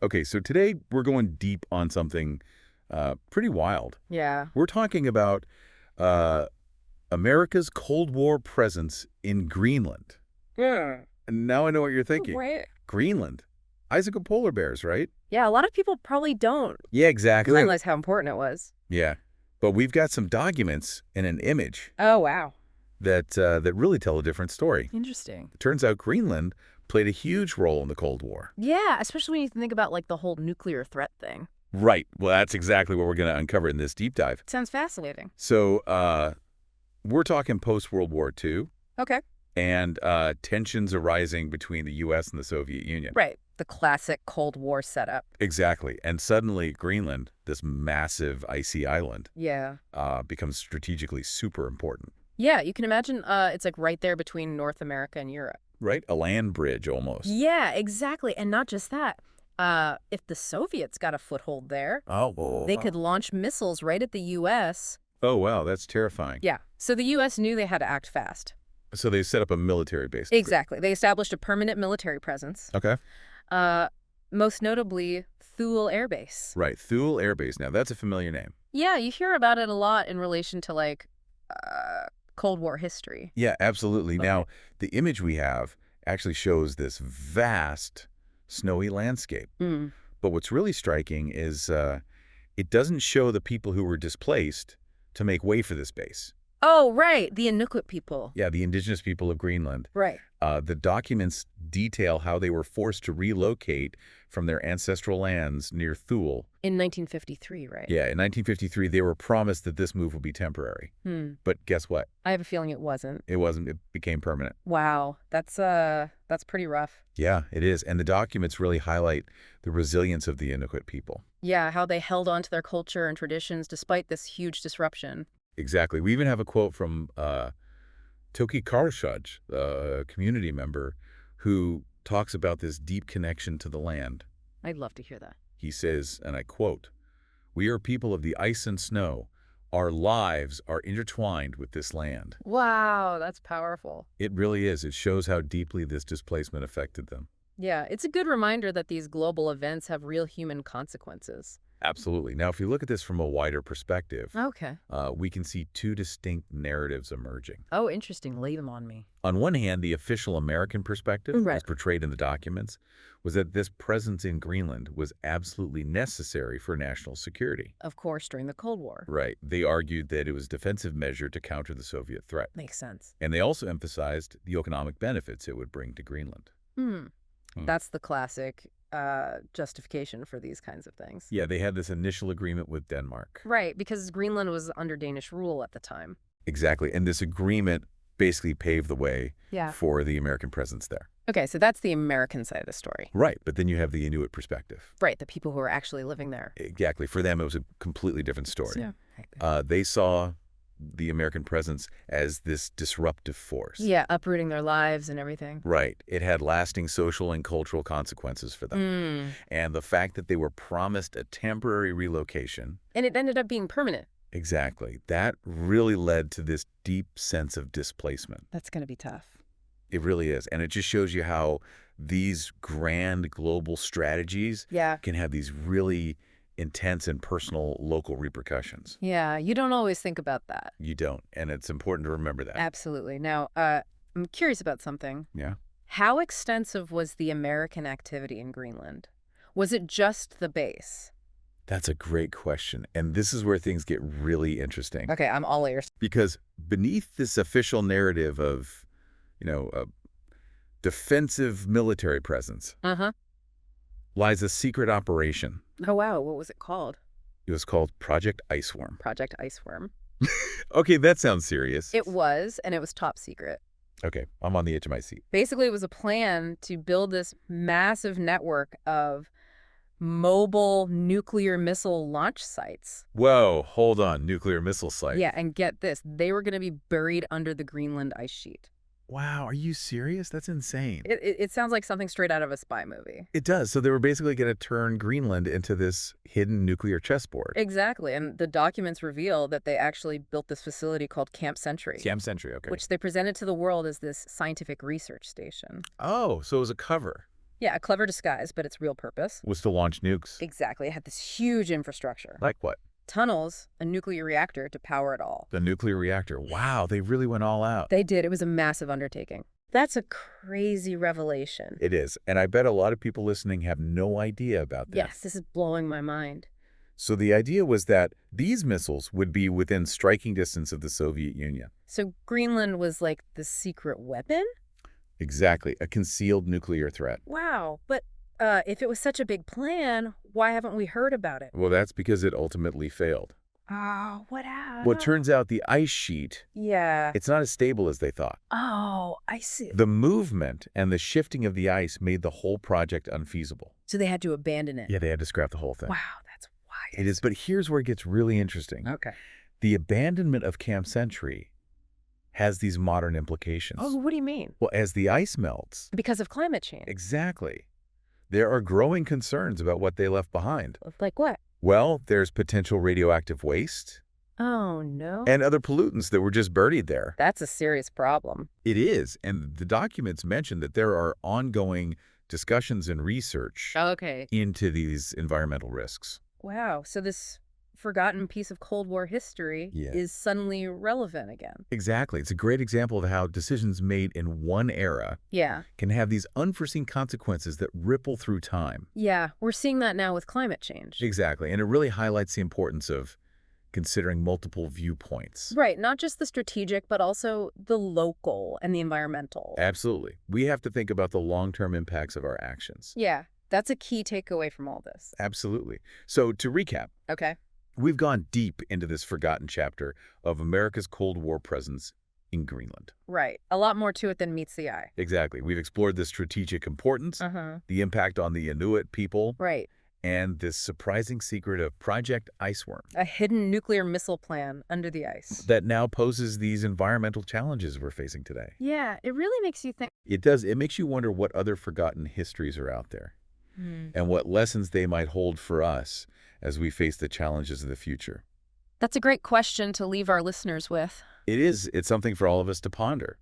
Okay, so today we're going deep on something pretty wild. Yeah. We're talking about uh, America's Cold War presence in Greenland. Yeah. And now I know what you're thinking. Right. Greenland. Icicle polar bears, right? Yeah, a lot of people probably don't Yeah, exactly. realize how important it was. Yeah. But we've got some documents and an image Oh, wow. that really tell a different story. Interesting. It turns out Greenland played a huge role in the Cold War. Yeah, especially when you think about, like, the whole nuclear threat thing. Right. Well, that's exactly what we're going to uncover in this deep dive. Sounds fascinating. So we're talking post-World War II. Okay. And tensions arising between the U.S. and the Soviet Union. Right. The classic Cold War setup. Exactly. And suddenly Greenland, this massive icy island, Yeah. becomes strategically super important. Yeah, you can imagine it's like right there between North America and Europe. Right? A land bridge almost. Yeah, exactly. And not just that. If the Soviets got a foothold there, they could launch missiles right at the U.S. Oh, wow. That's terrifying. Yeah. So the U.S. knew they had to act fast. So they set up a military base. Exactly. They established a permanent military presence. Okay. Most notably, Thule Air Base. Right. Thule Air Base. Now, that's a familiar name. Yeah, you hear about it a lot in relation to, like, Cold War history. Yeah, absolutely. Okay. Now, the image we have actually shows this vast snowy landscape. Mm. But what's really striking is it doesn't show the people who were displaced to make way for this base. Oh, right. The Inuit people. Yeah, the indigenous people of Greenland. Right. The documents detail how they were forced to relocate from their ancestral lands near Thule. In 1953, right? Yeah, in 1953, they were promised that this move would be temporary. But guess what? I have a feeling it wasn't. It wasn't. It became permanent. Wow. That's pretty rough. Yeah, it is. And the documents really highlight the resilience of the Inuit people. Yeah, how they held on to their culture and traditions despite this huge disruption. Exactly. We even have a quote from Toki Karshaj, a community member, who talks about this deep connection to the land. I'd love to hear that. He says, and I quote, "We are people of the ice and snow. Our lives are intertwined with this land." Wow, that's powerful. It really is. It shows how deeply this displacement affected them. Yeah, it's a good reminder that these global events have real human consequences. Absolutely. Now, if you look at this from a wider perspective, Okay. we can see two distinct narratives emerging. Oh, interesting. Lay them on me. On one hand, the official American perspective, Right. as portrayed in the documents, was that this presence in Greenland was absolutely necessary for national security. Of course, during the Cold War. Right. They argued that it was a defensive measure to counter the Soviet threat. Makes sense. And they also emphasized the economic benefits it would bring to Greenland. That's the classic justification for these kinds of things. Yeah, they had this initial agreement with Denmark. Right, because Greenland was under Danish rule at the time. Exactly. And this agreement basically paved the way Yeah. for the American presence there. Okay, so that's the American side of the story. Right. But then you have the Inuit perspective. Right, the people who are actually living there. Exactly. For them, it was a completely different story. Yeah. They saw the American presence as this disruptive force. Yeah, uprooting their lives and everything. Right. It had lasting social and cultural consequences for them. And the fact that they were promised a temporary relocation. And it ended up being permanent. Exactly. That really led to this deep sense of displacement. That's going to be tough. It really is. And it just shows you how these grand global strategies Yeah. can have these really intense and personal local repercussions. Yeah, you don't always think about that. You don't. And it's important to remember that. Absolutely. Now, I'm curious about something. Yeah. How extensive was the American activity in Greenland? Was it just the base? That's a great question. And this is where things get really interesting. Okay, I'm all ears. Because beneath this official narrative of, a defensive military presence lies a secret operation. Oh, wow. What was it called? It was called Project Iceworm. Project Iceworm. Okay, that sounds serious. It was, and it was top secret. Okay, I'm on the edge of my seat. Basically, it was a plan to build this massive network of mobile nuclear missile launch sites. Whoa, hold on. Nuclear missile site. Yeah, and get this. They were going to be buried under the Greenland ice sheet. Wow, are you serious? That's insane. It sounds like something straight out of a spy movie. It does. So they were basically going to turn Greenland into this hidden nuclear chessboard. Exactly. And the documents reveal that they actually built this facility called Camp Century. Camp Century, okay. Which they presented to the world as this scientific research station. Oh, so it was a cover. Yeah, a clever disguise, but its real purpose. Was to launch nukes. Exactly. It had this huge infrastructure. Like what? Tunnels, a nuclear reactor to power it all. The nuclear reactor. Wow, they really went all out. They did. It was a massive undertaking. That's a crazy revelation. It is. And I bet a lot of people listening have no idea about that. Yes, this is blowing my mind. So the idea was that these missiles would be within striking distance of the Soviet Union. So Greenland was like the secret weapon? Exactly. A concealed nuclear threat. Wow. But if it was such a big plan, why haven't we heard about it? Well, that's because it ultimately failed. Oh, what happened? Well, it turns out the ice sheet, Yeah. it's not as stable as they thought. Oh, I see. The movement and the shifting of the ice made the whole project unfeasible. So they had to abandon it. Yeah, they had to scrap the whole thing. Wow, that's wild. It is, but here's where it gets really interesting. Okay. The abandonment of Camp Century has these modern implications. Oh, what do you mean? Well, as the ice melts, Because of climate change. exactly, there are growing concerns about what they left behind. Like what? Well, there's potential radioactive waste Oh, no. and other pollutants that were just buried there. That's a serious problem. It is, and the documents mention that there are ongoing discussions and research Okay. into these environmental risks. Wow. So this forgotten piece of Cold War history Yeah. is suddenly relevant again. Exactly. It's a great example of how decisions made in one era Yeah. can have these unforeseen consequences that ripple through time. Yeah. We're seeing that now with climate change. Exactly. And it really highlights the importance of considering multiple viewpoints. Right. Not just the strategic, but also the local and the environmental. Absolutely. We have to think about the long-term impacts of our actions. Yeah. That's a key takeaway from all this. Absolutely. So to recap, Okay. we've gone deep into this forgotten chapter of America's Cold War presence in Greenland. Right. A lot more to it than meets the eye. Exactly. We've explored the strategic importance, the impact on the Inuit people, Right. and this surprising secret of Project Iceworm A hidden nuclear missile plan under the ice. that now poses these environmental challenges we're facing today. Yeah. It really makes you think. It does. It makes you wonder what other forgotten histories are out there and what lessons they might hold for us as we face the challenges of the future. That's a great question to leave our listeners with. It is. It's something for all of us to ponder.